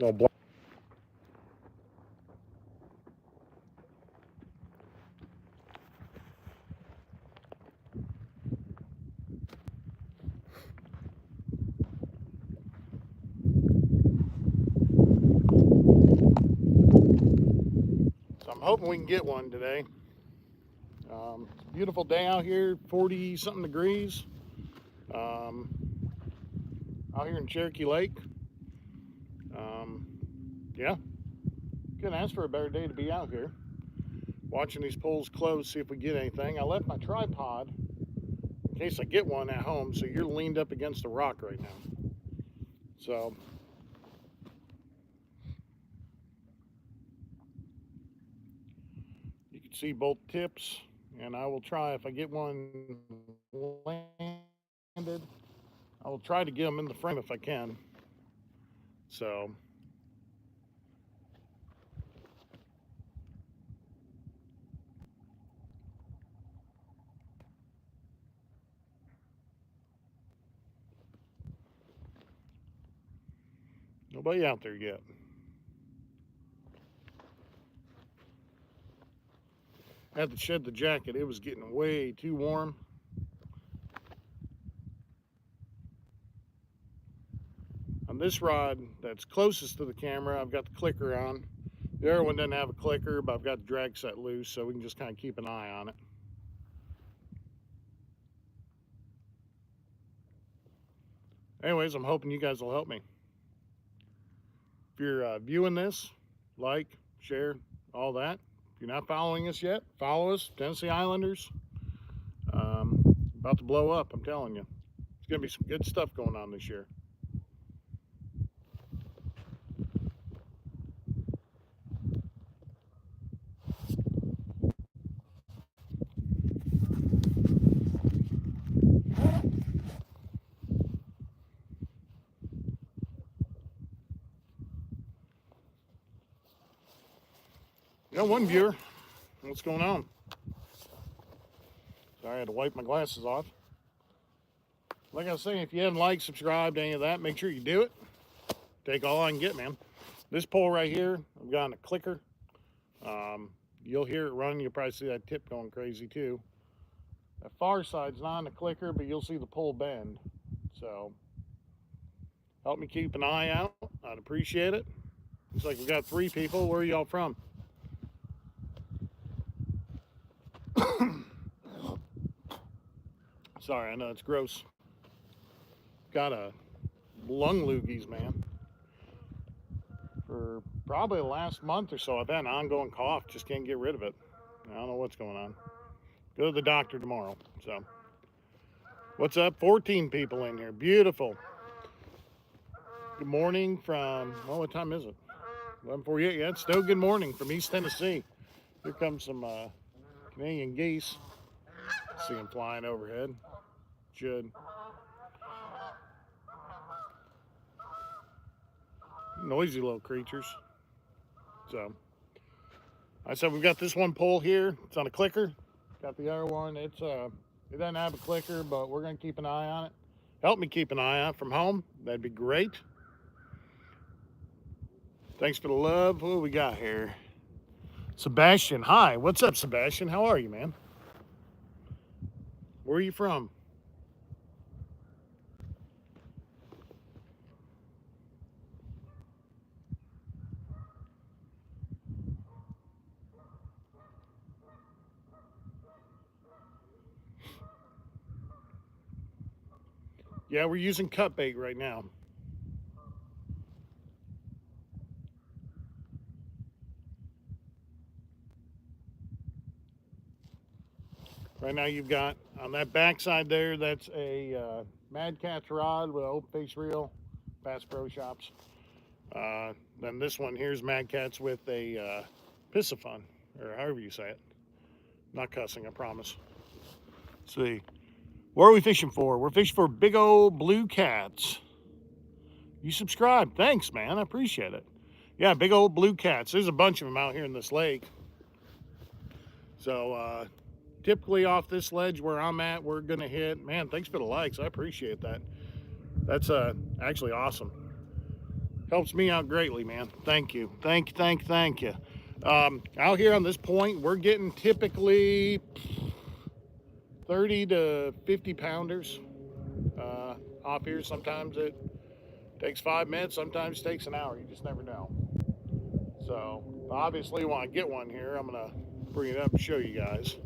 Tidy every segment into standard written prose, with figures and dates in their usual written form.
Little black. So I'm hoping we can get one today. It's a beautiful day out here, 40 something degrees. Out here in Cherokee Lake. Yeah, couldn't ask for a better day to be out here. Watching these poles close, see if we get anything. I left my tripod in case I get one at home, so you're leaned up against a rock right now. So you can see both tips, and I will try, if I get one landed, I will try to get them in the frame if I can. So nobody out there yet. I had to shed the jacket. It was getting way too warm. On this rod that's closest to the camera, I've got the clicker on. The other one doesn't have a clicker, but I've got the drag set loose, so we can just kind of keep an eye on it. Anyways, I'm hoping you guys will help me. If you're viewing this, like, share, all that. If you're not following us yet, follow us, Tennessee Islanders. About to blow up, I'm telling you. It's going to be some good stuff going on this year. You got one viewer. What's going on? Sorry, I had to wipe my glasses off. Like I was saying, if you haven't liked, subscribed, any of that, make sure you do it. Take all I can get, man. This pole right here, I've got on a clicker. You'll hear it running. You'll probably see that tip going crazy too. That far side's not on the clicker, but you'll see the pole bend. So help me keep an eye out. I'd appreciate it. Looks like we got 3 people. Where are y'all from? Sorry, I know it's gross. Got a lung loogies, man. For probably the last month or so, I've had an ongoing cough. Just can't get rid of it. I don't know what's going on. Go to the doctor tomorrow. So, what's up? 14 people in here. Beautiful. Good morning from, well, what time is it? 11:48. Yeah, it's still good morning from East Tennessee. Here comes some Canadian geese. See them flying overhead. Should. Noisy little creatures. So, I said we've got this one pole here. It's on a clicker. Got the other one. It doesn't have a clicker, but we're gonna keep an eye on it. Help me keep an eye on it from home. That'd be great. Thanks for the love. What do we got here? Sebastian. Hi. What's up, Sebastian? How are you, man? Where are you from? Yeah, we're using cut bait right now. Right now you've got, on that backside there, that's a Mad Cat's rod with an open face reel, Bass Pro Shops. Then this one here's Mad Cat's with a Piscifun, or however you say it. Not cussing, I promise. Let's see. What are we fishing for? We're fishing for big old blue cats. You subscribe. Thanks, man. I appreciate it. Yeah, big old blue cats. There's a bunch of them out here in this lake. So, typically off this ledge where I'm at, we're going to hit. Man, thanks for the likes. I appreciate that. That's actually awesome. Helps me out greatly, man. Thank you. Thank you. Out here on this point, we're getting typically 30 to 50 pounders off here. Sometimes it takes 5 minutes, sometimes it takes an hour. You just never know. So obviously when I get one here, I'm gonna bring it up and show you guys.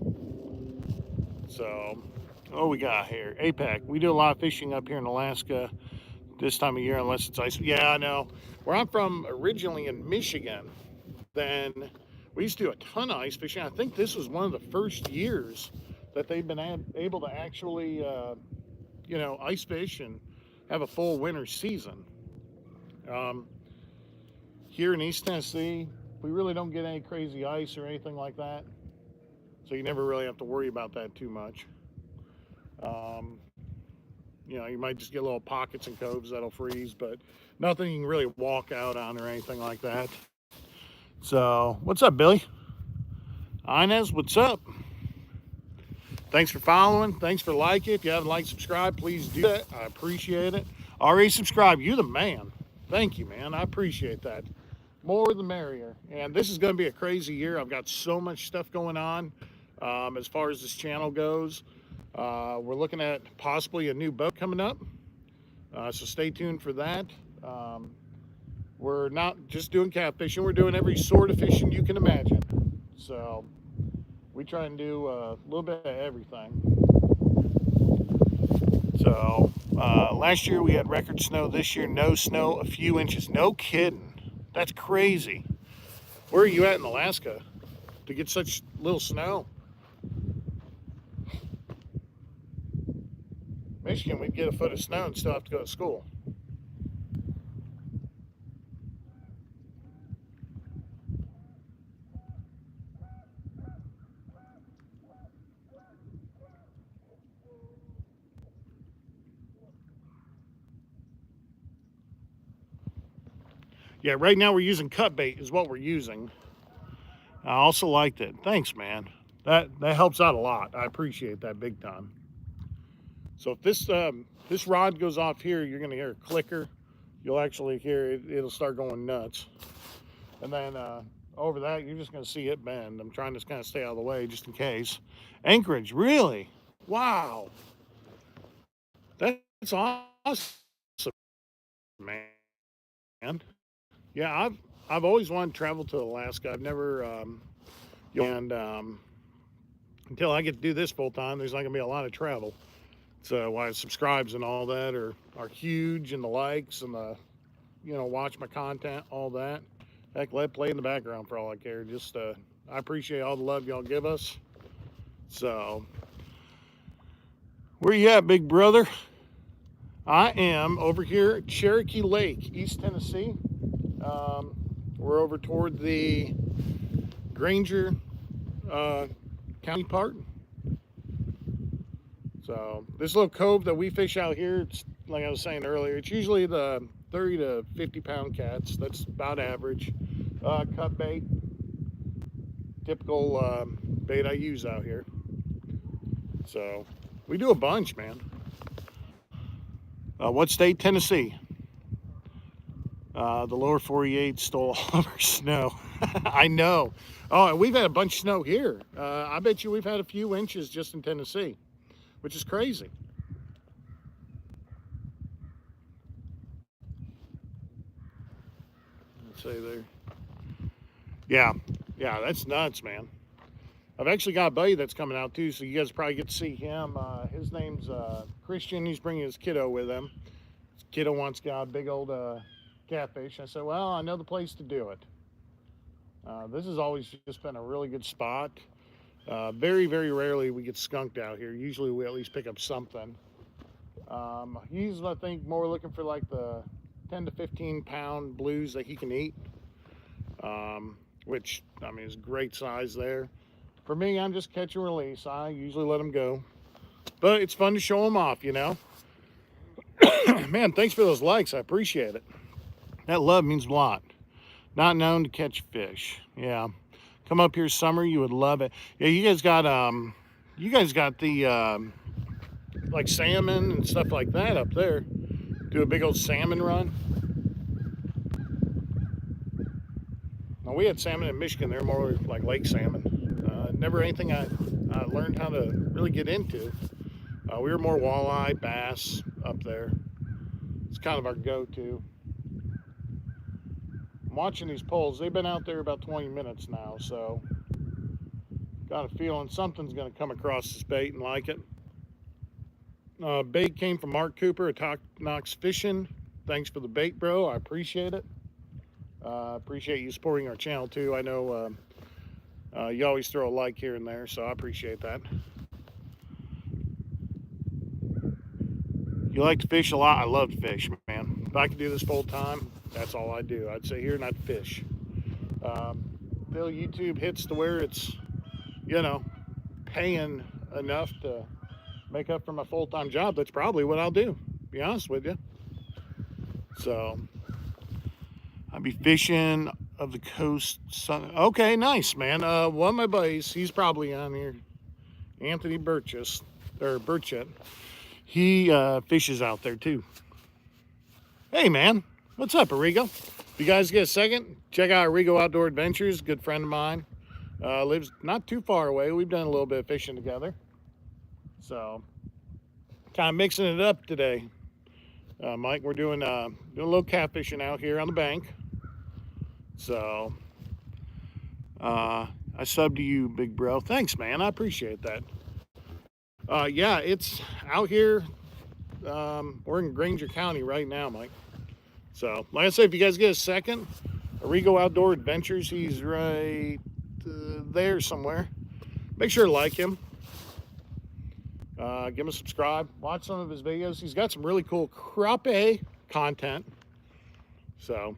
So what we got here? APAC. We do a lot of fishing up here in Alaska this time of year, unless it's ice. Yeah, I know. Where I'm from originally in Michigan, then we used to do a ton of ice fishing. I think this was one of the first years that they've been able to actually, ice fish and have a full winter season. Here in East Tennessee, we really don't get any crazy ice or anything like that. So you never really have to worry about that too much. You might just get little pockets and coves that'll freeze, but nothing you can really walk out on or anything like that. So, what's up, Billy? Inez, what's up? Thanks for following. Thanks for liking. If you haven't liked, subscribe, please do that. I appreciate it. Already subscribed. You're the man. Thank you, man. I appreciate that. More the merrier. And this is going to be a crazy year. I've got so much stuff going on as far as this channel goes. We're looking at possibly a new boat coming up. So stay tuned for that. We're not just doing catfishing. We're doing every sort of fishing you can imagine. So we try and do a little bit of everything. So last year we had record snow. This year no snow, a few inches. No kidding. That's crazy. Where are you at in Alaska to get such little snow? Michigan, we'd get a foot of snow and still have to go to school. Yeah, right now we're using cut bait is what we're using. I also liked it. Thanks, man. That helps out a lot. I appreciate that big time. So if this rod goes off here, you're gonna hear a clicker. You'll actually hear it, it'll start going nuts. And then over that, you're just gonna see it bend. I'm trying to kind of stay out of the way just in case. Anchorage, really? Wow. That's awesome, man. Yeah, I've always wanted to travel to Alaska. I've never, until I get to do this full time, there's not gonna be a lot of travel. So why subscribes and all that are huge, and the likes and the, watch my content, all that. Heck, let it play in the background for all I care. Just I appreciate all the love y'all give us. So where you at, big brother? I am over here at Cherokee Lake, East Tennessee. We're over toward the Granger County part. So this little cove that we fish out here, it's like I was saying earlier, it's usually the 30 to 50 pound cats. That's about average. Cut bait, typical bait I use out here. So we do a bunch, man. What state? Tennessee. The lower 48 stole all of our snow. I know. Oh, and we've had a bunch of snow here. I bet you we've had a few inches just in Tennessee, which is crazy. Let's say there. Yeah, that's nuts, man. I've actually got a buddy that's coming out too, so you guys probably get to see him. His name's Christian. He's bringing his kiddo with him. His kiddo wants to get a big old catfish. I said, well, I know the place to do it. This has always just been a really good spot. Very, very rarely we get skunked out here. Usually we at least pick up something. He's, I think, more looking for like the 10 to 15 pound blues that he can eat, which, I mean, is great size there. For me, I'm just catch and release. I usually let them go, but it's fun to show them off, Man, thanks for those likes. I appreciate it. That love means a lot. Not known to catch fish. Yeah. Come up here summer, you would love it. Yeah, you guys got the like salmon and stuff like that up there. Do a big old salmon run. Well, we had salmon in Michigan. They're more like lake salmon. Never anything I learned how to really get into. We were more walleye, bass up there. It's kind of our go-to. I'm watching these poles. They've been out there about 20 minutes now, so got a feeling something's going to come across this bait and like it. Bait came from Mark Cooper at Top Knox Fishing. Thanks for the bait, bro. I appreciate it. Appreciate you supporting our channel too. I know you always throw a like here and there, so I appreciate that. You like to fish a lot? I love to fish, man. If I could do this full time, that's all I do. I'd sit here and I'd fish. Until YouTube hits to where it's, you know, paying enough to make up for my full-time job, that's probably what I'll do, to be honest with you. So I'll be fishing of the coast. Okay, nice, man. One of my buddies, he's probably on here, Anthony Burchett. He fishes out there too. Hey, man, what's up, Arrigo? If you guys get a second, check out Arrigo Outdoor Adventures. Good friend of mine, lives not too far away. We've done a little bit of fishing together, so kind of mixing it up today. Mike, we're doing a little catfishing out here on the bank. So I subbed to you, big bro. Thanks, man. I appreciate that. Yeah, it's out here. We're in Granger County right now, Mike. So, like I said, if you guys get a second, Arrigo Outdoor Adventures, he's right there somewhere. Make sure to like him. Give him a subscribe. Watch some of his videos. He's got some really cool crappie content. So,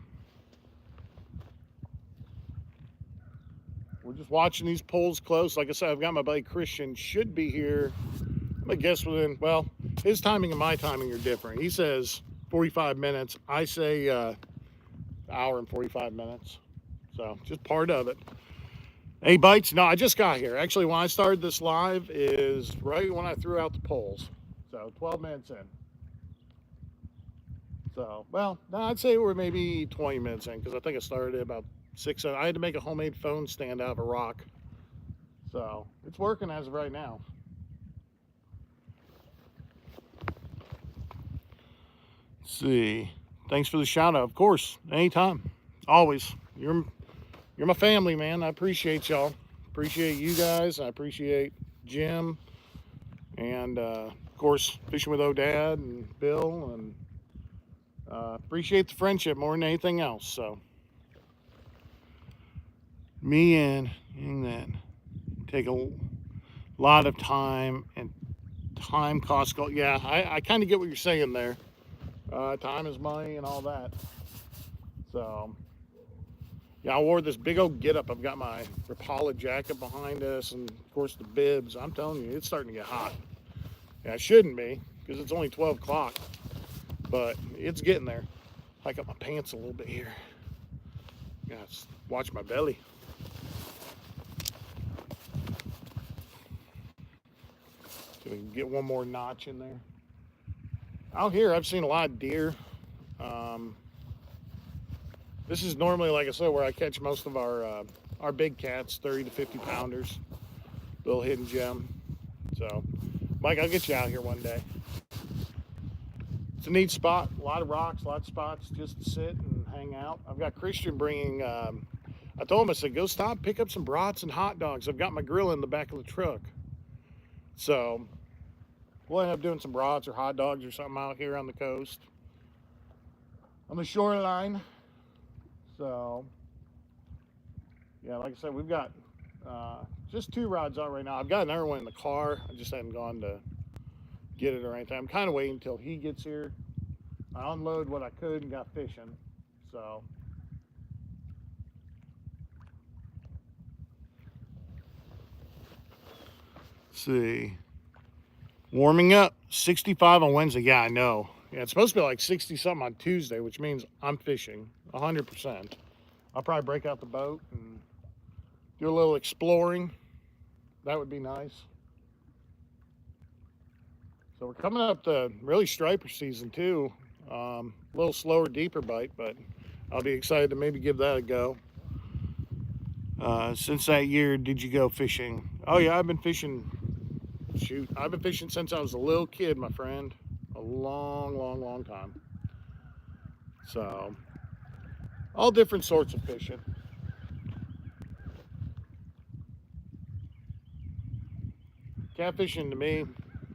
we're just watching these poles close. Like I said, I've got my buddy Christian, should be here. I guess within, well, his timing and my timing are different. He says 45 minutes. I say hour and 45 minutes. So just part of it. Any bites? No, I just got here. Actually, when I started this live is right when I threw out the poles. So 12 minutes in. So, well, no, I'd say we're maybe 20 minutes in because I think I started at about 6. I had to make a homemade phone stand out of a rock. So it's working as of right now. Let's see. Thanks for the shout out. Of course, anytime. Always. You're my family, man. I appreciate y'all. Appreciate you guys. I appreciate Jim. And of course, Fishing with O'Dad and Bill, and appreciate the friendship more than anything else. So me and that take a lot of time, and time costs gold. Yeah, I kind of get what you're saying there. Time is money and all that. So yeah, I wore this big old get-up. I've got my Rapala jacket behind us, and of course the bibs. I'm telling you, it's starting to get hot. Yeah, it shouldn't be because it's only 12 o'clock, but it's getting there. Hike up my pants a little bit here. Yeah, watch my belly. So we can get one more notch in there. Out here, I've seen a lot of deer. This is normally, like I said, where I catch most of our big cats, 30 to 50 pounders. Little hidden gem. So, Mike, I'll get you out here one day. It's a neat spot. A lot of rocks, a lot of spots just to sit and hang out. I've got Christian bringing, I told him, I said, go stop, pick up some brats and hot dogs. I've got my grill in the back of the truck. So, we'll end up doing some brats or hot dogs or something out here on the coast, on the shoreline. So, yeah, like I said, we've got just 2 rods out right now. I've got another one in the car. I just haven't gone to get it or anything. I'm kind of waiting until he gets here. I unload what I could and got fishing. So, let's see. Warming up, 65 on Wednesday. Yeah, I know. Yeah, it's supposed to be like 60 something on Tuesday, which means I'm fishing 100%. I'll probably break out the boat and do a little exploring. That would be nice. So we're coming up to really striper season too. A little slower, deeper bite, but I'll be excited to maybe give that a go. Since that year, did you go fishing? Oh yeah, I've been fishing. Shoot, I've been fishing since I was a little kid, my friend. A long, long, long time. So, all different sorts of fishing. Catfishing to me,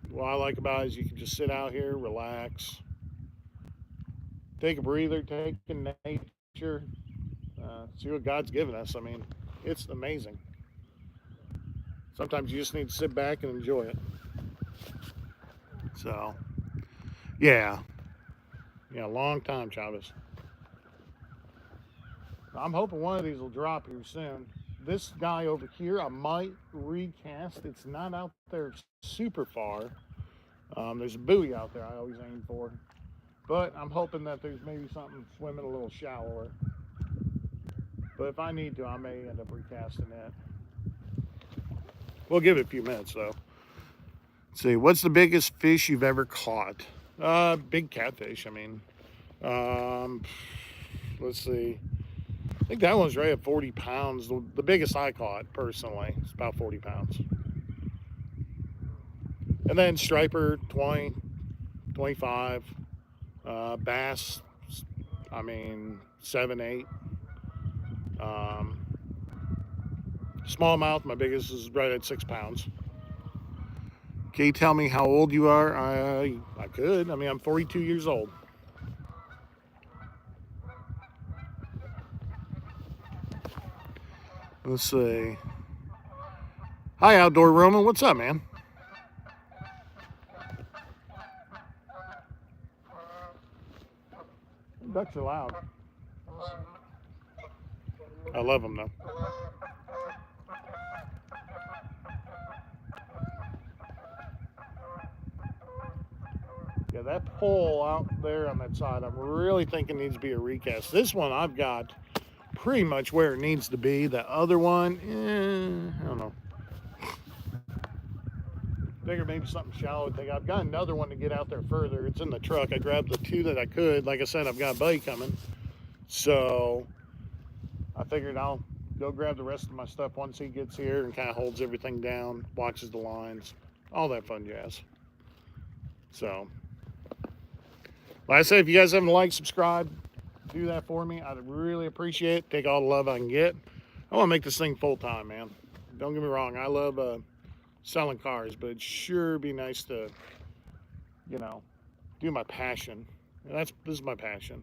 what I like about it is you can just sit out here, relax, take a breather, take in nature, see what God's given us. I mean, it's amazing. Sometimes you just need to sit back and enjoy it. So, yeah, long time, Chavez. I'm hoping one of these will drop here soon. This guy over here, I might recast. It's not out there super far. There's a buoy out there I always aim for. But I'm hoping that there's maybe something swimming a little shallower. But if I need to, I may end up recasting that. We'll give it a few minutes, though. Let's see, what's the biggest fish you've ever caught? Big catfish, I mean. Let's see. I think that one's right at 40 pounds. The biggest I caught, personally, is about 40 pounds. And then striper, 20, 25. Bass, I mean, 7, 8. Smallmouth, my biggest is right at 6 pounds. Can you tell me how old you are? I could. I mean, I'm 42 years old. Let's see. Hi, Outdoor Roman. What's up, man? Ducks are loud. I love them, though. Yeah, that pole out there on that side, I'm really thinking needs to be a recast. This one I've got pretty much where it needs to be. The other one, I don't know. Figure maybe something shallow. I've got another one to get out there further. It's in the truck. I grabbed the 2 that I could. Like I said, I've got a buddy coming. So I figured I'll go grab the rest of my stuff once he gets here and kind of holds everything down, watches the lines, all that fun jazz. So, like I said, if you guys haven't liked, subscribe, do that for me. I'd really appreciate it. Take all the love I can get. I want to make this thing full time, man. Don't get me wrong. I love selling cars, but it'd sure be nice to, do my passion. And this is my passion.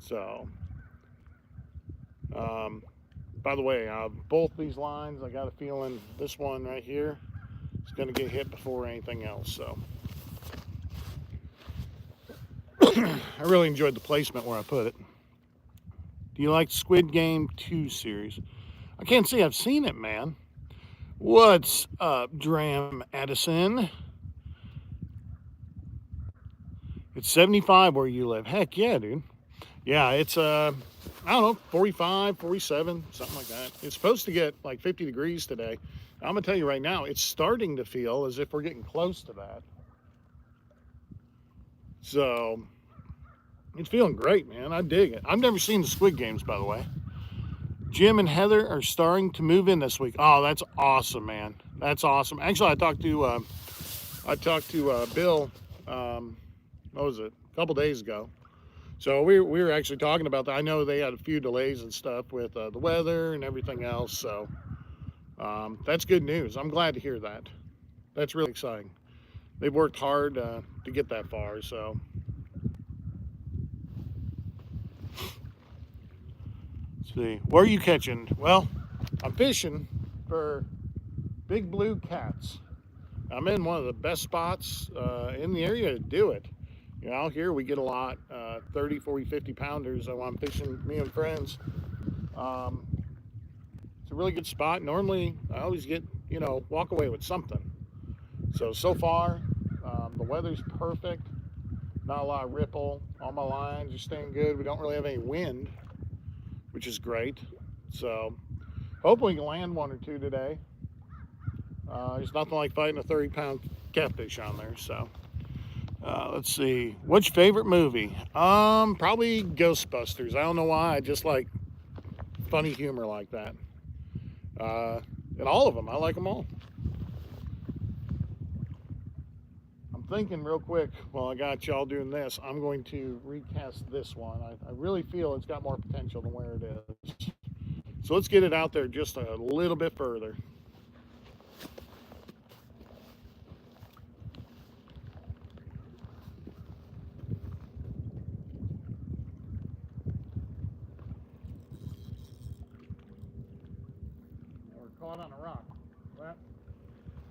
So, by the way, both these lines, I got a feeling this one right here is going to get hit before anything else. So, I really enjoyed the placement where I put it. Do you like Squid Game 2 series? I can't say I've seen it, man. What's up, Dram Addison? It's 75 where you live. Heck yeah, dude. Yeah, it's, I don't know, 45, 47, something like that. It's supposed to get like 50 degrees today. I'm going to tell you right now, it's starting to feel as if we're getting close to that. So, it's feeling great, man. I dig it. I've never seen the Squid Games, by the way. Jim and Heather are starting to move in this week. Oh, that's awesome, man. That's awesome. Actually, I talked to Bill, what was it, a couple days ago. So we were actually talking about that. I know they had a few delays and stuff with the weather and everything else. So that's good news. I'm glad to hear that. That's really exciting. They've worked hard to get that far. So. Let's see. Where are you catching? Well, I'm fishing for big blue cats. I'm in one of the best spots in the area to do it. Out here we get a lot, 30, 40, 50 pounders. So I'm fishing, me and friends. It's a really good spot. Normally, I always get, walk away with something. So far, the weather's perfect. Not a lot of ripple. All my lines are staying good. We don't really have any wind, which is great. So, hopefully we can land 1 or 2 today. There's nothing like fighting a 30-pound catfish on there, so. Let's see. What's your favorite movie? Probably Ghostbusters. I don't know why. I just like funny humor like that. And all of them, I like them all. I'm thinking real quick, while I got y'all doing this, I'm going to recast this one. I really feel it's got more potential than where it is. So let's get it out there just a little bit further. We're caught on a rock. That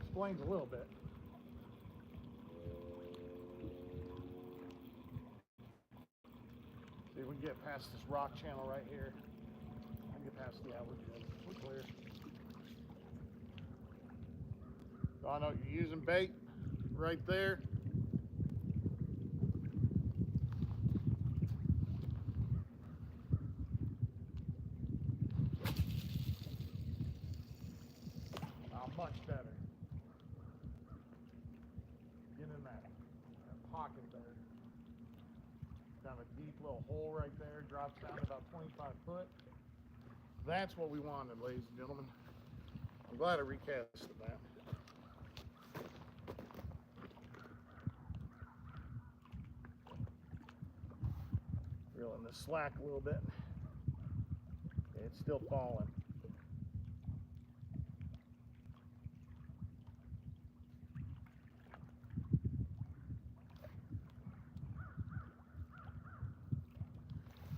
explains a little bit. See if we can get past this rock channel right here. I can get past, yeah, we're good. We're clear. So I know you're using bait right there. Much better. Get in that pocket there. Got a deep little hole right there. Drops down to about 25 foot. That's what we wanted, ladies and gentlemen. I'm glad I recasted that. Reeling this slack a little bit. It's still falling.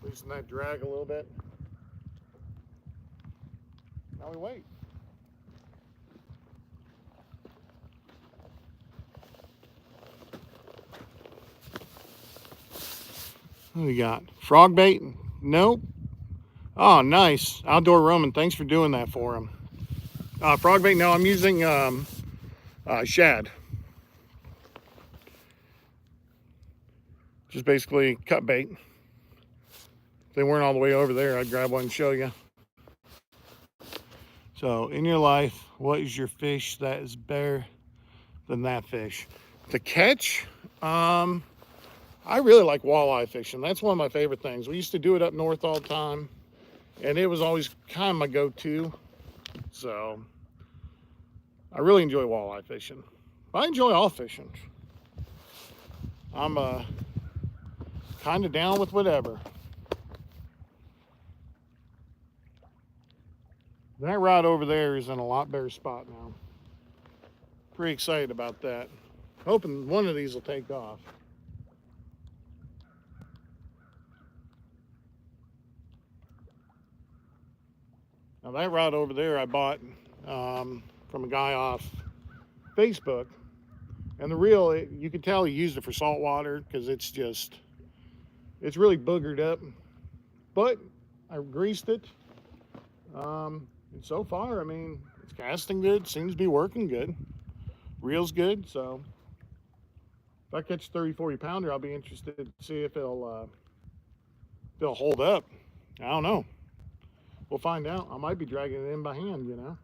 Loosen that drag a little bit. Now we wait. What do we got? Frog bait? Nope. Oh, nice. Outdoor Roman, thanks for doing that for him. Frog bait, no, I'm using shad. Just basically cut bait. If they weren't all the way over there, I'd grab one and show you. So, in your life, what is your fish that is better than that fish? To catch, I really like walleye fishing. That's one of my favorite things. We used to do it up north all the time, and it was always kind of my go-to. So, I really enjoy walleye fishing. I enjoy all fishing. I'm kind of down with whatever. That rod over there is in a lot better spot now. Pretty excited about that. Hoping one of these will take off. Now that rod over there I bought from a guy off Facebook. And the reel, you could tell he used it for saltwater because it's really boogered up. But I greased it. And so far, I mean, it's casting good, seems to be working good. Reel's good, so if I catch a 30, 40 pounder, I'll be interested to see if it'll hold up. I don't know. We'll find out. I might be dragging it in by hand, you know.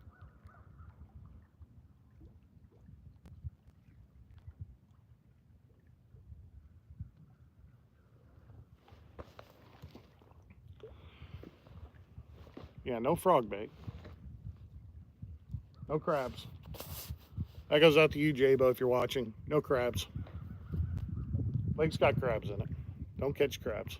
Yeah, no frog bait. No crabs. That goes out to you, Jabo, if you're watching. No crabs. Lake's got crabs in it. Don't catch crabs.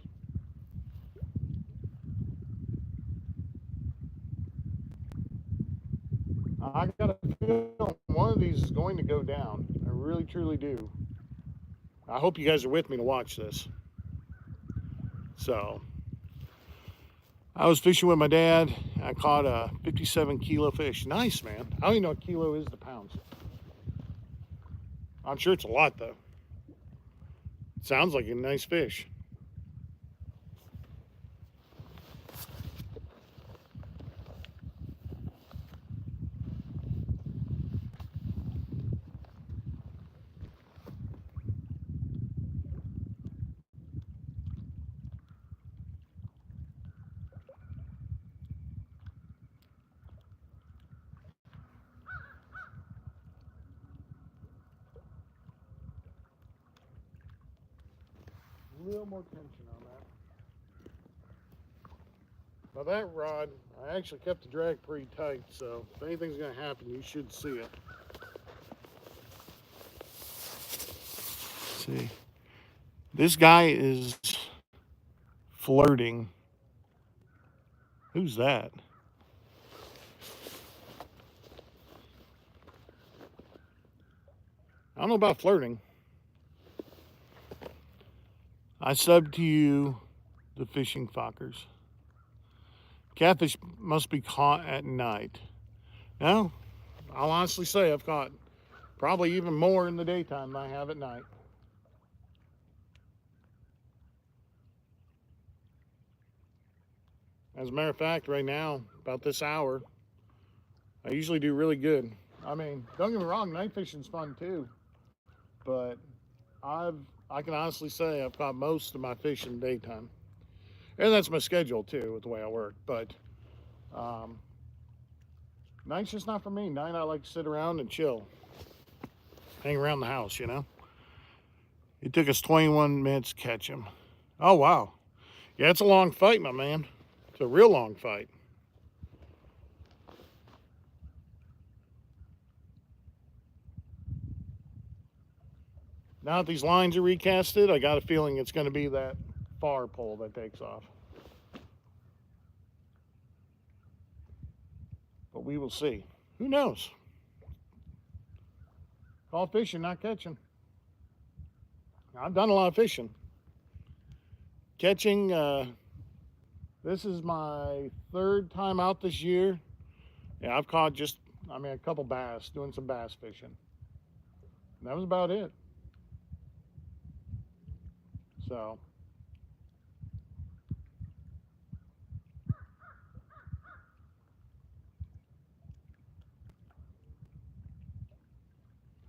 I got a feeling one of these is going to go down. I really, truly do. I hope you guys are with me to watch this. So, I was fishing with my dad. I caught a 57 kilo fish. Nice, man. I don't even know what kilo is to pounds. I'm sure it's a lot, though. Sounds like a nice fish. A little more tension on that. Now that rod, I actually kept the drag pretty tight, so if anything's gonna happen, you should see it. Let's see. This guy is flirting. Who's that? I don't know about flirting. I sub to you the fishing fockers. Catfish must be caught at night. Now, I'll honestly say I've caught probably even more in the daytime than I have at night. As a matter of fact, right now, about this hour, I usually do really good. I mean, don't get me wrong, night fishing's fun too, but I can honestly say I've caught most of my fish in the daytime, and that's my schedule too with the way I work. But um, night's just not for me. Night I like to sit around and chill, hang around the house. It took us 21 minutes to catch him. Oh wow, yeah, it's a long fight, my man. It's a real long fight. Now that these lines are recasted, I got a feeling it's going to be that far pole that takes off. But we will see. Who knows? Call fishing, not catching. I've done a lot of fishing. Catching, this is my third time out this year. Yeah, I've caught a couple bass, doing some bass fishing. And that was about it. So,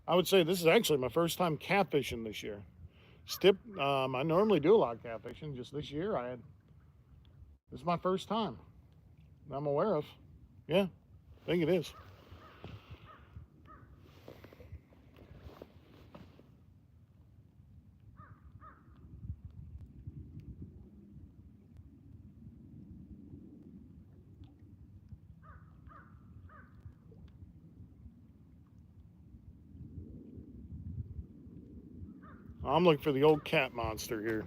I would say this is actually my first time catfishing this year. I normally do a lot of catfishing. Just this year, this is my first time I'm aware of. Yeah, I think it is. I'm looking for the old cat monster here.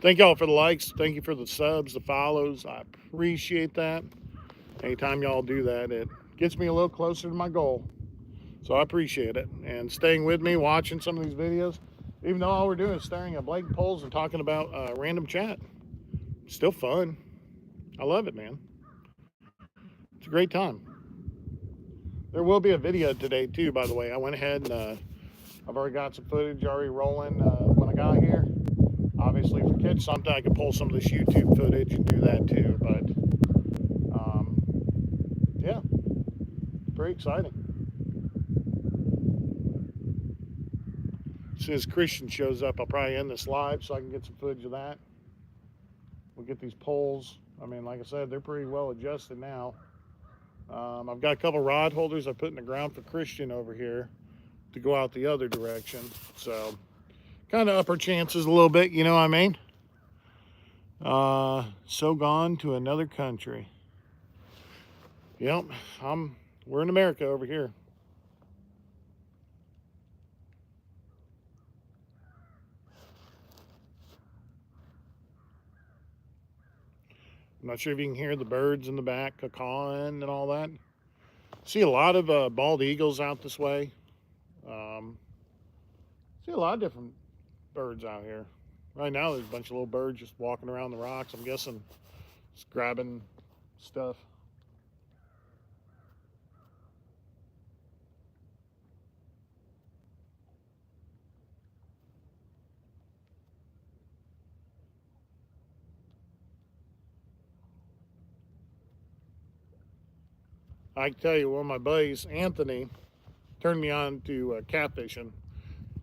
Thank y'all for the likes. Thank you for the subs, the follows. I appreciate that. Anytime y'all do that, it gets me a little closer to my goal. So I appreciate it. And staying with me, watching some of these videos, even though all we're doing is staring at blank poles and talking about random chat. Still fun. I love it, man. It's a great time. There will be a video today, too, by the way. I went ahead and I've already got some footage already rolling when I got here. Obviously, if we catch something, I can pull some of this YouTube footage and do that, too. But, yeah, pretty exciting. As soon as Christian shows up, I'll probably end this live so I can get some footage of that. We'll get these poles. I mean, like I said, they're pretty well adjusted now. I've got a couple rod holders I put in the ground for Christian over here to go out the other direction. So, kind of up our chances a little bit, you know what I mean? So gone to another country. Yep, we're in America over here. I'm not sure if you can hear the birds in the back cawing and all that. See a lot of bald eagles out this way. See a lot of different birds out here. Right now there's a bunch of little birds just walking around the rocks. I'm guessing just grabbing stuff. I can tell you, one of my buddies, Anthony, turned me on to catfishing.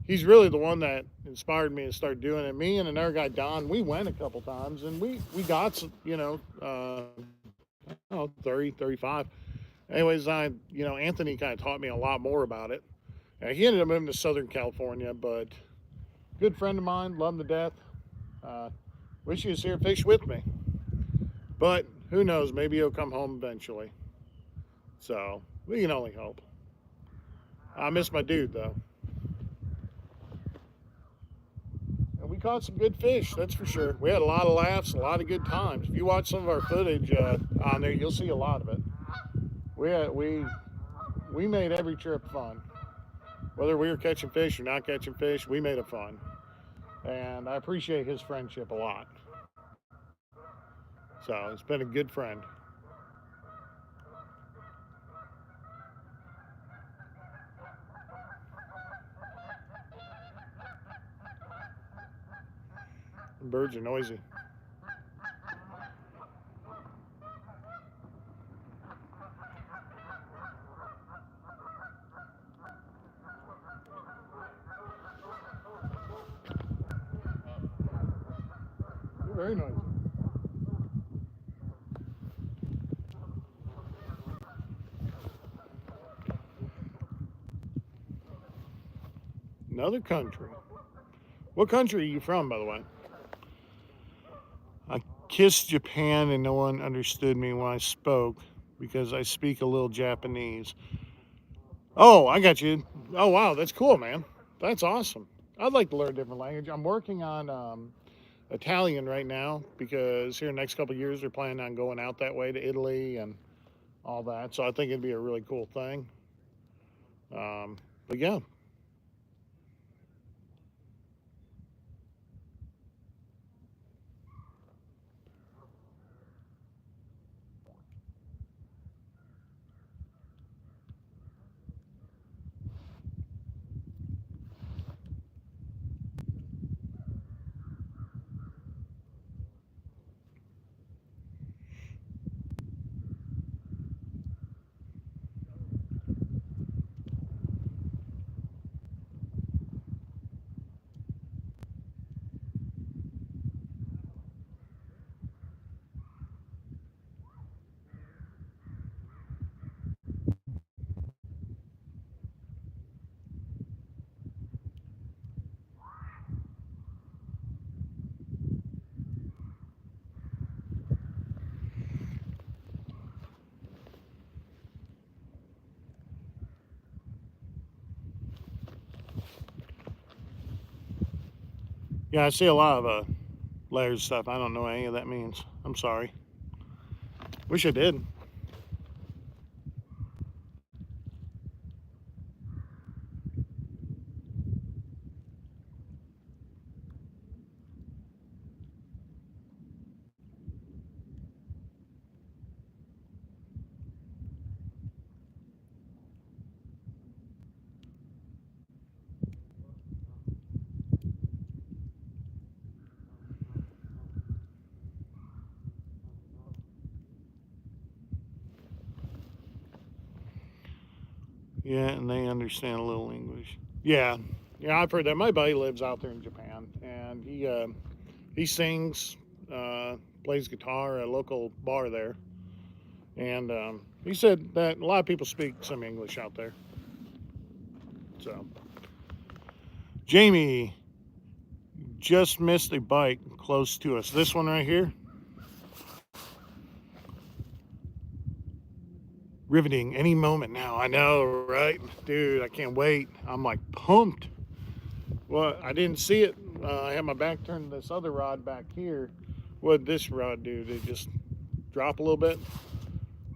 He's really the one that inspired me to start doing it. Me and another guy, Don, we went a couple times and we got some, 30, 35. Anyways, Anthony kind of taught me a lot more about it. He ended up moving to Southern California, but good friend of mine, love him to death. Wish he was here to fish with me. But who knows? Maybe he'll come home eventually. So we can only hope. I miss my dude though. And we caught some good fish, that's for sure. We had a lot of laughs, a lot of good times. If you watch some of our footage on there, you'll see a lot of it. We made every trip fun. Whether we were catching fish or not catching fish, we made it fun. And I appreciate his friendship a lot. So he's been a good friend. The birds are noisy. They're very noisy. Another country. What country are you from, by the way? I kissed Japan and no one understood me when I spoke because I speak a little Japanese. Oh, I got you. Oh, wow, that's cool, man. That's awesome. I'd like to learn a different language. I'm working on Italian right now because here in the next couple of years they're planning on going out that way to Italy and all that. So I think it'd be a really cool thing. But yeah. Yeah, I see a lot of layers stuff. I don't know what any of that means. I'm sorry. Wish I did. Yeah, and they understand a little English. Yeah, yeah, I've heard that. My buddy lives out there in Japan, and he sings, plays guitar at a local bar there, and he said that a lot of people speak some English out there. So, Jamie just missed a bite close to us. This one right here. Riveting any moment now. I know, right? Dude, I can't wait. I'm like pumped. Well, I didn't see it. I had my back turned to this other rod back here. What did this rod do? Did it just drop a little bit?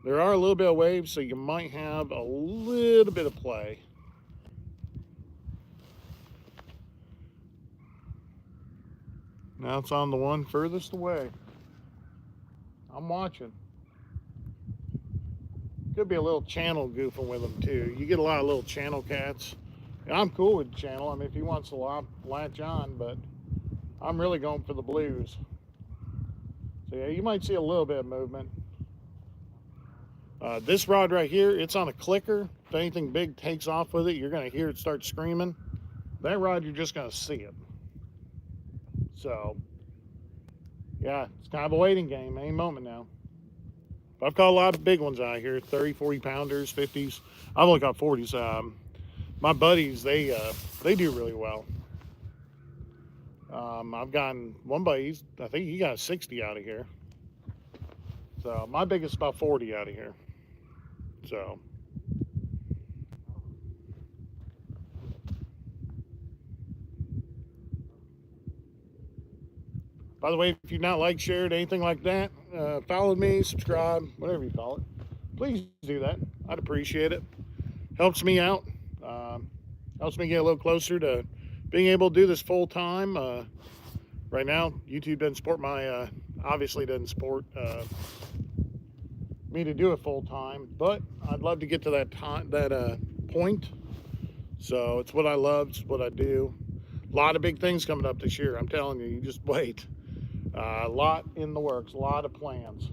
There are a little bit of waves, so you might have a little bit of play. Now it's on the one furthest away. I'm watching. Could be a little channel goofing with them too. You get a lot of little channel cats. I'm cool with channel. I mean, if he wants to latch on, but I'm really going for the blues. So yeah, you might see a little bit of movement. This rod right here, it's on a clicker. If anything big takes off with it, you're going to hear it start screaming. That rod, you're just going to see it. So, yeah, it's kind of a waiting game any moment now. But I've caught a lot of big ones out here, 30, 40 pounders, 50s. I've only caught 40s. My buddies, they do really well. I've gotten one buddy, I think he got 60 out of here. So my biggest about 40 out of here. So, by the way, if you've not liked, shared, anything like that, followed me, subscribe, whatever you call it, please do that. I'd appreciate it. Helps me out. Helps me get a little closer to being able to do this full time. Right now, YouTube doesn't support my, obviously doesn't support me to do it full time, but I'd love to get to that time, that point. So it's what I love, it's what I do. A lot of big things coming up this year. I'm telling you, you just wait. A lot in the works, a lot of plans.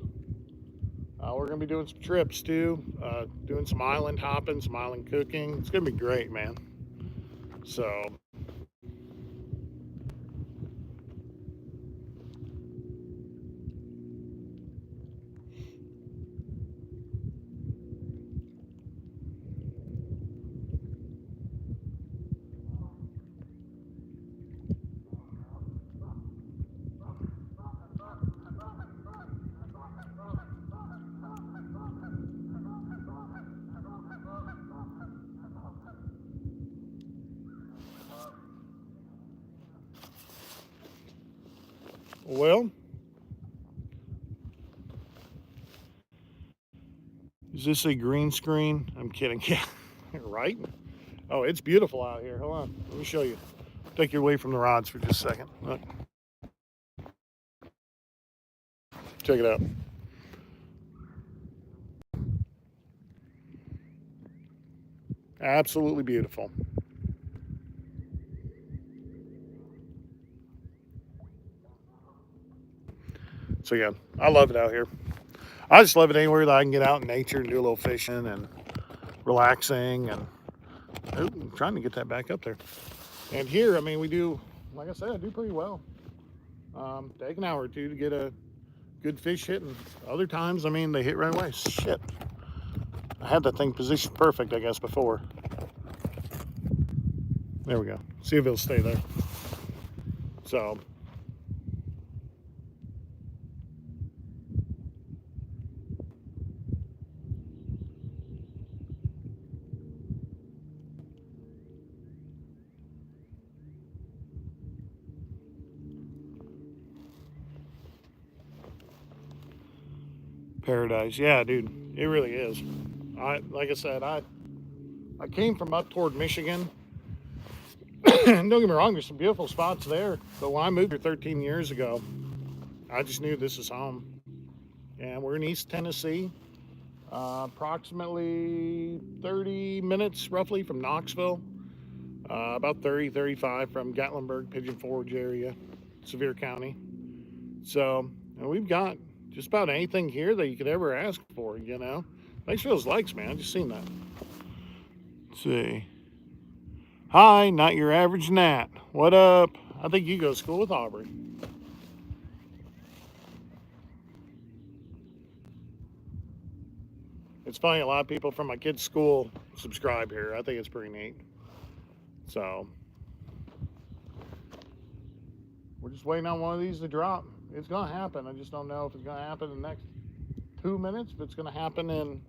We're going to be doing some trips too, doing some island hopping, some island cooking. It's going to be great, man. So, well, is this a green screen? I'm kidding. Yeah, right? Oh, it's beautiful out here. Hold on. Let me show you. Take you away from the rods for just a second. Look. Check it out. Absolutely beautiful. So, yeah, I love it out here. I just love it anywhere that I can get out in nature and do a little fishing and relaxing. And I'm trying to get that back up there. And here, I mean, we do, like I said, I do pretty well. Take an hour or two to get a good fish hit, and other times, I mean, they hit right away. Shit. I had that thing positioned perfect, I guess, before. There we go. See if it'll stay there. So, paradise. Yeah, dude, it really is. Like I said, I came from up toward Michigan. Don't get me wrong, there's some beautiful spots there. But when I moved here 13 years ago, I just knew this is home. And we're in East Tennessee, approximately 30 minutes roughly from Knoxville, about 35 from Gatlinburg, Pigeon Forge area, Sevier County. So, and we've got just about anything here that you could ever ask for, you know. Thanks for those likes, man. I just seen that. Let's see. Hi, not your average Nat. What up? I think you go to school with Aubrey. It's funny, a lot of people from my kid's school subscribe here. I think it's pretty neat. So, we're just waiting on one of these to drop. It's going to happen. I just don't know if it's going to happen in the next 2 minutes, if it's going to happen in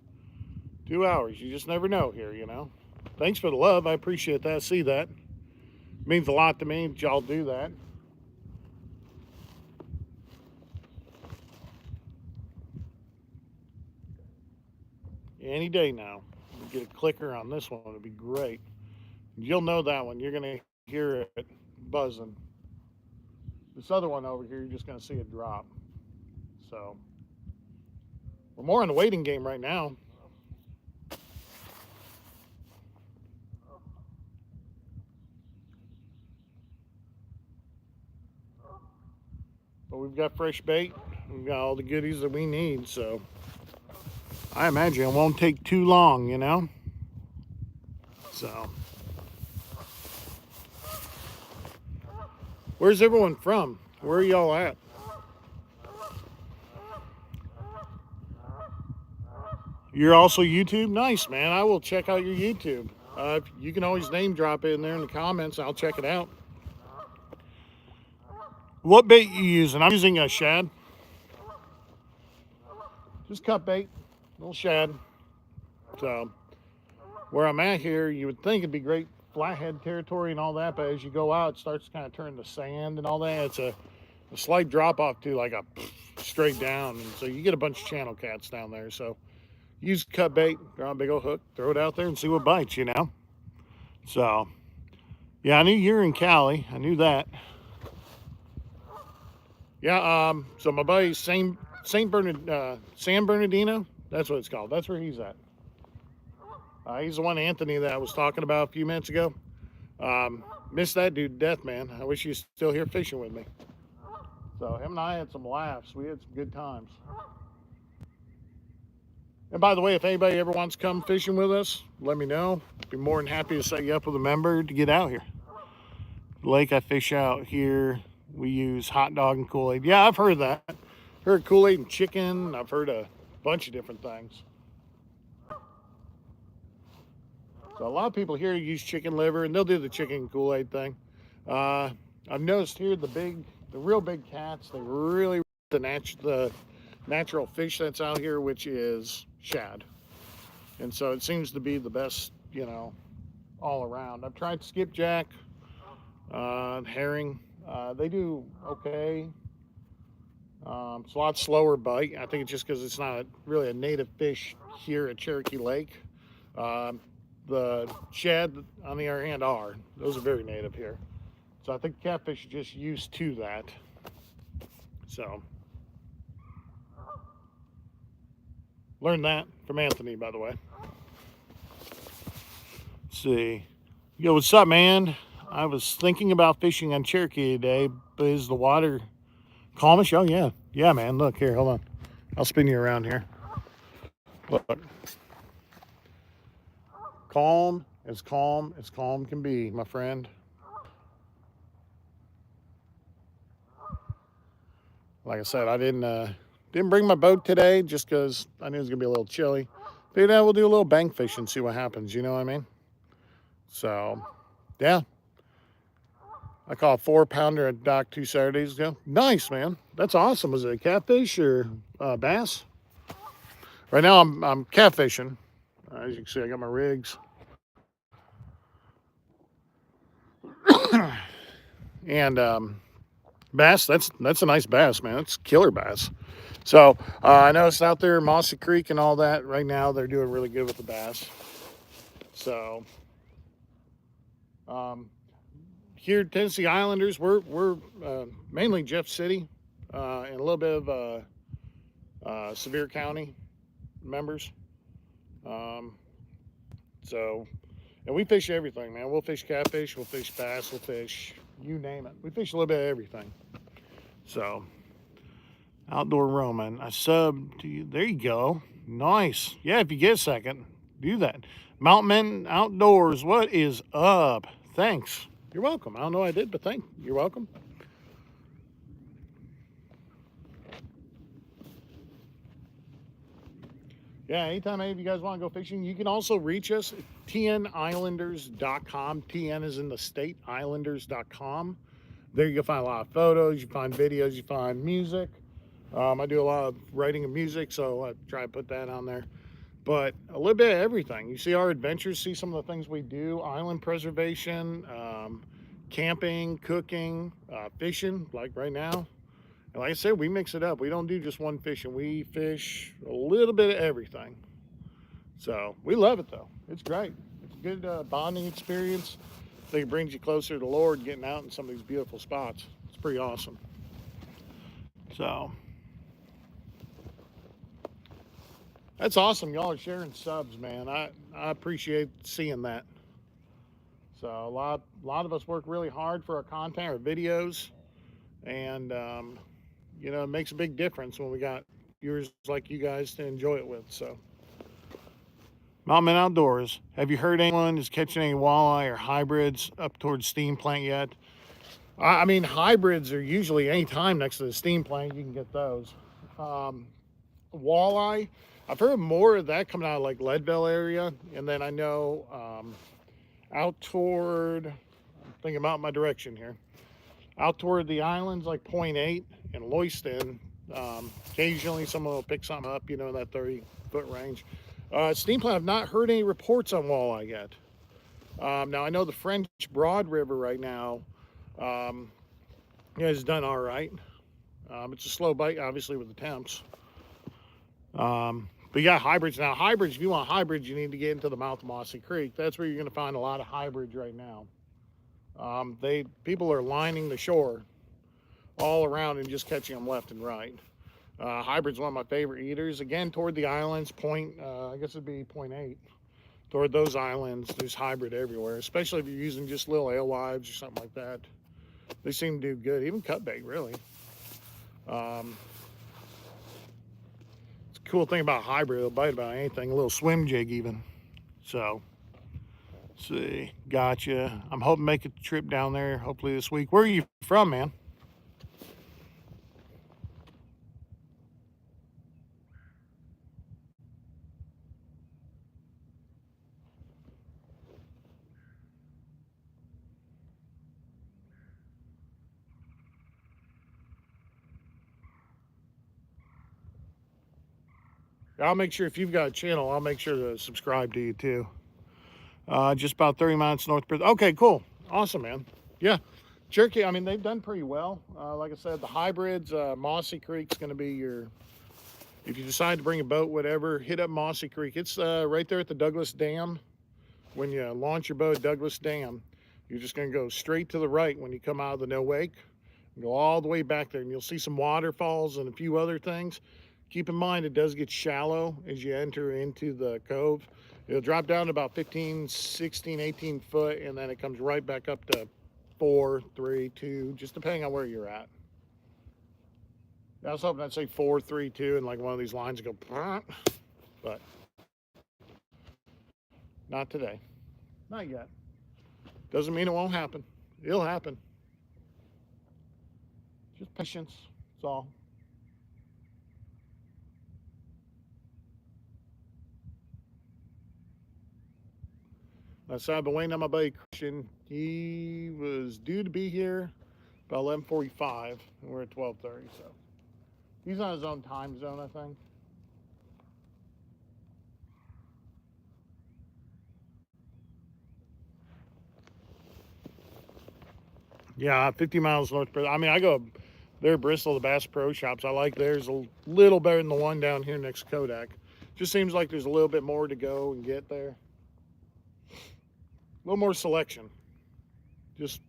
2 hours. You just never know here, you know. Thanks for the love. I appreciate that. See that. It means a lot to me that y'all do that. Any day now. Get a clicker on this one. It'd be great. You'll know that one. You're going to hear it buzzing. This other one over here, you're just going to see it drop. So, we're more in the waiting game right now. But we've got fresh bait. We've got all the goodies that we need. So, I imagine it won't take too long, you know? So, where's everyone from? Where are y'all at? You're also YouTube? Nice, man. I will check out your YouTube. You can always name drop it in there in the comments. I'll check it out. What bait you using? I'm using a shad. Just cut bait, little shad. So where I'm at here, you would think it'd be great flathead territory and all that, but as you go out, it starts to kind of turn to sand and all that. It's a slight drop off to like a straight down, and so you get a bunch of channel cats down there. So use cut bait, draw a big old hook, throw it out there, and see what bites. So yeah, I knew you were in Cali. I knew that. Yeah. So my buddy San Bernardino. That's what it's called. That's where he's at. He's the one, Anthony, that I was talking about a few minutes ago. Missed that dude to death, man. I wish he was still here fishing with me. So him and I had some laughs. We had some good times. And by the way, if anybody ever wants to come fishing with us, let me know. Be more than happy to set you up with a member to get out here. The lake I fish out here, we use hot dog and Kool-Aid. Yeah, I've heard that. Heard Kool-Aid and chicken. I've heard a bunch of different things. So a lot of people here use chicken liver, and they'll do the chicken Kool-Aid thing. I've noticed here the real big cats, they really the natural fish that's out here, which is shad. And so it seems to be the best, all around. I've tried skipjack, herring. They do okay. It's a lot slower bite. I think it's just because it's not really a native fish here at Cherokee Lake. The shad, on the other hand, are. Those are very native here. So I think catfish are just used to that. So, learned that from Anthony, by the way. Let's see. Yo, what's up, man? I was thinking about fishing on Cherokee today, but is the water calmish? Oh, yeah. Yeah, man. Look, here, hold on. I'll spin you around here. Look. Calm as calm can be, my friend. Like I said, I didn't bring my boat today just because I knew it was gonna be a little chilly. But we'll do a little bank fish and see what happens. You know what I mean? So, yeah. I caught a 4-pounder at dock 2 Saturdays ago. Nice, man. That's awesome. Was it a catfish or bass? Right now I'm catfishing. As you can see, I got my rigs. And bass, that's a nice bass, man. It's killer bass. So I noticed out there in Mossy Creek and all that right now, they're doing really good with the bass. So here Tennessee Islanders, we're mainly Jeff City and a little bit of Sevier County members. So, and we fish everything, man. We'll fish catfish, we'll fish bass, we'll fish, you name it. We fish a little bit of everything. So, outdoor roaming. I sub to you. There you go. Nice. Yeah, if you get a second, do that. Mountain Men Outdoors, what is up? Thanks. You're welcome. I don't know I did, but you're welcome. Yeah, anytime any of you guys want to go fishing, you can also reach us at tnislanders.com. TN is in the state, islanders.com. There you can find a lot of photos, you find videos, you find music. I do a lot of writing of music, so I try to put that on there. But a little bit of everything. You see our adventures, see some of the things we do, island preservation, camping, cooking, fishing, like right now. And like I said, we mix it up. We don't do just one fishing. We fish a little bit of everything. So we love it, though. It's great. It's a good bonding experience. I think it brings you closer to the Lord, getting out in some of these beautiful spots. It's pretty awesome. So that's awesome. Y'all are sharing subs, man. I appreciate seeing that. So a lot of us work really hard for our content, our videos, and it makes a big difference when we got viewers like you guys to enjoy it with. So, Mountain Men Outdoors. Have you heard anyone is catching any walleye or hybrids up towards steam plant yet? I mean, hybrids are usually any time next to the steam plant. You can get those. Walleye, I've heard more of that coming out of like Leadville area, and then I know out toward, I'm thinking about my direction here. Out toward the islands like Point 8 and Lewiston, occasionally someone will pick something up, you know, in that 30-foot range. Steam Plant, I've not heard any reports on walleye yet. Now I know the French Broad River right now has done all right. It's a slow bite, obviously, with the temps. But yeah, hybrids. Now, hybrids, if you want hybrids, you need to get into the mouth of Mossy Creek. That's where you're going to find a lot of hybrids right now. People are lining the shore all around and just catching them left and right. Hybrid's one of my favorite eaters. Again, toward the islands, I guess it'd be Point 8. Toward those islands, there's hybrid everywhere, especially if you're using just little alewives or something like that. They seem to do good, even cutbait, really. It's a cool thing about hybrid, they'll bite about anything, a little swim jig even. So, let's see, gotcha. I'm hoping to make a trip down there, hopefully this week. Where are you from, man? I'll make sure, if you've got a channel, I'll make sure to subscribe to you too. Just about 30 miles north. Okay, cool. Awesome, man. Yeah. Cherokee, I mean, they've done pretty well. Like I said, the hybrids, Mossy Creek's going to be your, if you decide to bring a boat, whatever, hit up Mossy Creek. It's right there at the Douglas Dam. When you launch your boat at Douglas Dam, you're just going to go straight to the right when you come out of the No Wake. Go all the way back there, and you'll see some waterfalls and a few other things. Keep in mind, it does get shallow as you enter into the cove. It'll drop down to about 15, 16, 18 foot, and then it comes right back up to 4, 3, 2, just depending on where you're at. I was hoping I'd say 4, 3, 2, and like one of these lines would go, but not today. Not yet. Doesn't mean it won't happen. It'll happen. Just patience, that's all. So I've been waiting on my buddy Christian. He was due to be here about 11:45, and we're at 12:30. So he's on his own time zone, I think. Yeah, 50 miles north. I mean, I go there, Bristol, the Bass Pro Shops. I like theirs a little better than the one down here next to Kodak. Just seems like there's a little bit more to go and get there. A little more selection. Just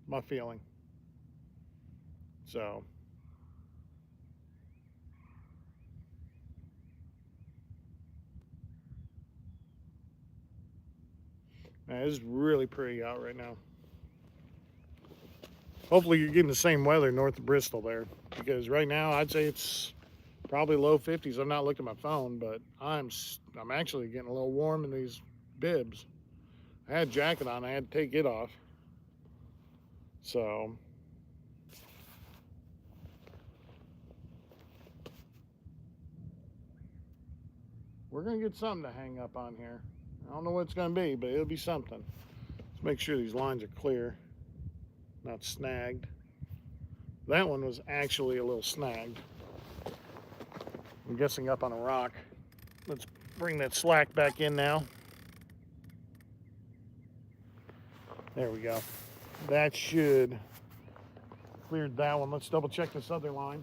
my feeling. So. Man, it's really pretty out right now. Hopefully you're getting the same weather north of Bristol there, because right now I'd say it's probably low 50s. I'm not looking at my phone, but I'm actually getting a little warm in these bibs. I had a jacket on, I had to take it off. So we're gonna get something to hang up on here. I don't know what it's gonna be, but it'll be something. Let's make sure these lines are clear, not snagged. That one was actually a little snagged. I'm guessing up on a rock. Let's bring that slack back in now. There we go. That should cleared that one. Let's double check this other line.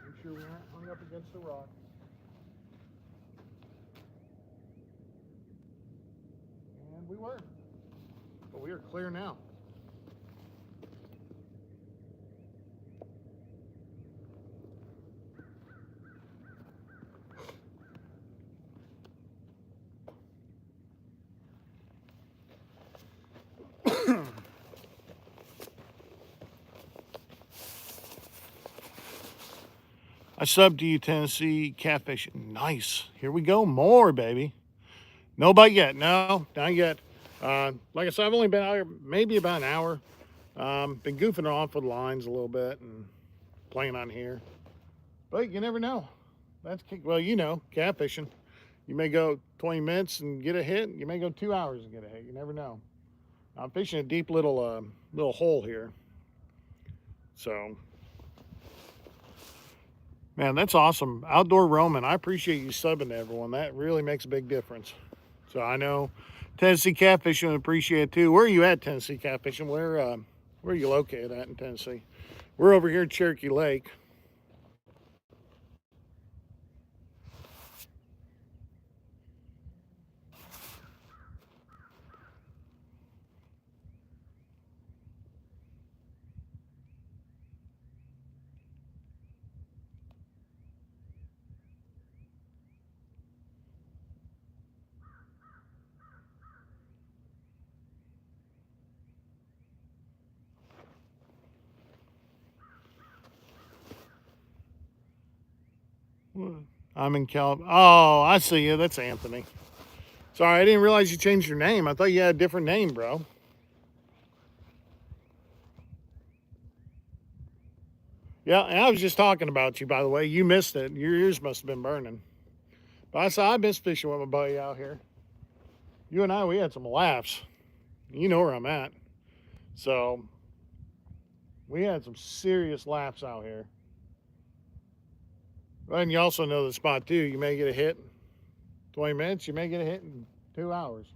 Make sure we aren't hung up against the rock. And we were. But we are clear now. I subbed to you, Tennessee catfishing. Nice. Here we go. More, baby. No bite yet. No, not yet. Like I said, I've only been out here maybe about an hour. Been goofing off with lines a little bit and playing on here. But you never know. Well, you know, catfishing. You may go 20 minutes and get a hit. You may go 2 hours and get a hit. You never know. I'm fishing a deep little hole here. So, man, that's awesome. Outdoor roaming. I appreciate you subbing to everyone. That really makes a big difference. So I know Tennessee Catfishing would appreciate it too. Where are you at, Tennessee Catfishing? Where are you located at in Tennessee? We're over here at Cherokee Lake. I'm in Cal. Oh, I see you. That's Anthony. Sorry, I didn't realize you changed your name. I thought you had a different name, bro. Yeah, and I was just talking about you, by the way. You missed it. Your ears must have been burning. But I said I miss fishing with my buddy out here. You and I, we had some laughs. You know where I'm at. So we had some serious laughs out here. And you also know the spot too. You may get a hit in 20 minutes. You may get a hit in 2 hours.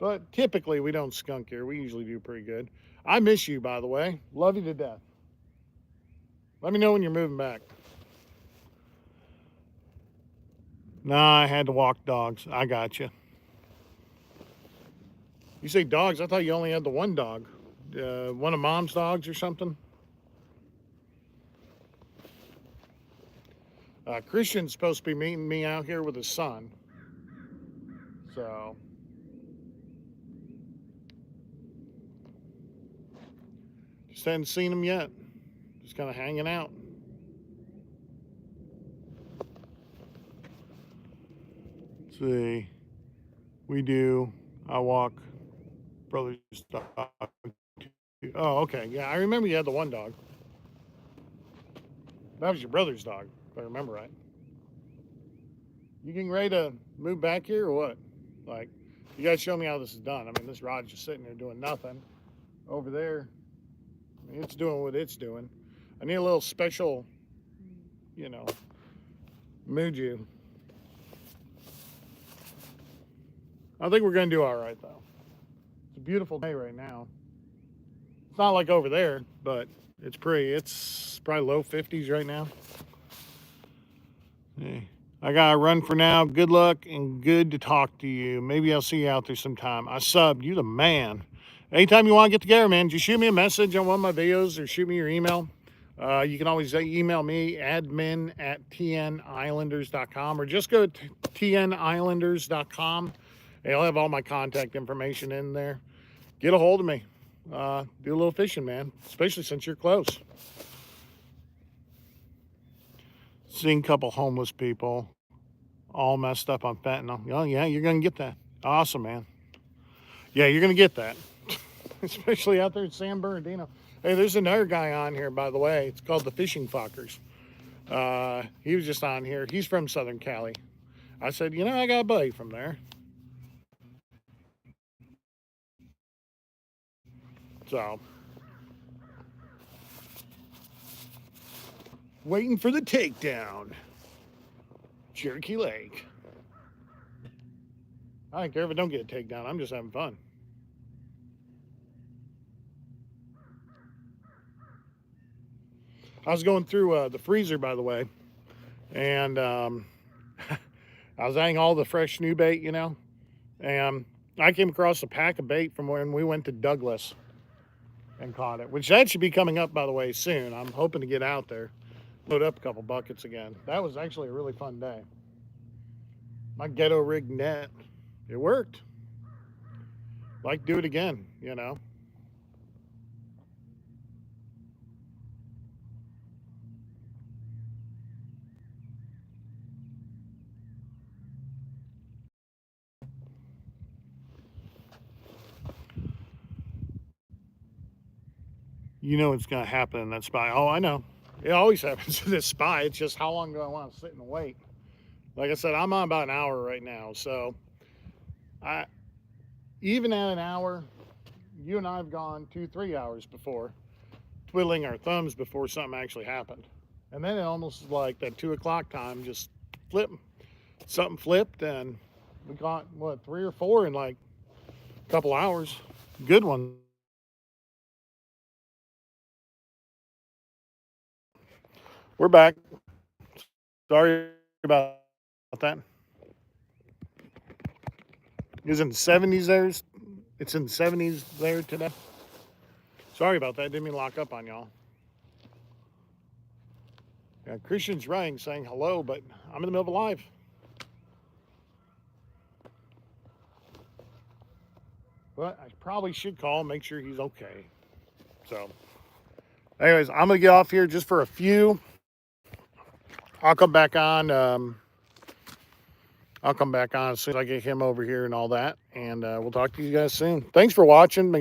But typically we don't skunk here. We usually do pretty good. I miss you, by the way. Love you to death. Let me know when you're moving back. Nah, I had to walk dogs. I got you. You say dogs? I thought you only had the one dog. One of mom's dogs or something? Christian's supposed to be meeting me out here with his son. So, just hadn't seen him yet. Just kind of hanging out. Let's see. I walk brother's dog. Oh, okay. Yeah, I remember you had the one dog. That was your brother's dog, if I remember right. You getting ready to move back here or what? Like, you guys show me how this is done. I mean, this rod's just sitting there doing nothing. Over there, I mean, it's doing what it's doing. I need a little special, Muju. I think we're going to do all right, though. It's a beautiful day right now. It's not like over there, but it's pretty. It's probably low 50s right now. Hey, I got to run for now. Good luck and good to talk to you. Maybe I'll see you out there sometime. I subbed. You the man. Anytime you want to get together, man, just shoot me a message on one of my videos or shoot me your email. You can always email me, admin@tnislanders.com, or just go to tnislanders.com. I'll have all my contact information in there. Get a hold of me. Do a little fishing, man, especially since you're close. Seeing a couple homeless people all messed up on fentanyl. Oh, yeah, you're going to get that. Awesome, man. Yeah, you're going to get that, especially out there at San Bernardino. Hey, there's another guy on here, by the way. It's called the Fishing Fuckers. He was just on here. He's from Southern Cali. I said, I got a buddy from there. So, waiting for the takedown. Cherokee Lake. I don't care if I don't get a takedown. I'm just having fun. I was going through the freezer, by the way, and I was eyeing all the fresh new bait, and I came across a pack of bait from when we went to Douglas and caught it, which that should be coming up, by the way, soon. I'm hoping to get out there, load up a couple buckets again. That was actually a really fun day. My ghetto rig net, it worked. Like, do it again, it's going to happen in that spot. Oh, I know. It always happens to this spot. It's just how long do I want to sit and wait? Like I said, I'm on about an hour right now. So even at an hour, you and I have gone 2-3 hours before, twiddling our thumbs before something actually happened. And then it almost like that 2 o'clock time, just something flipped, and we got what, 3 or 4 in like a couple hours. Good ones. We're back. Sorry about that. It was in the 70s there. It's in the 70s there today. Sorry about that. Didn't mean to lock up on y'all. Yeah, Christian's running, saying hello, but I'm in the middle of a live. But I probably should call and make sure he's okay. So, anyways, I'm going to get off here just for a few. I'll come back on. I'll come back on as soon as I get him over here and all that. And we'll talk to you guys soon. Thanks for watching. Make sure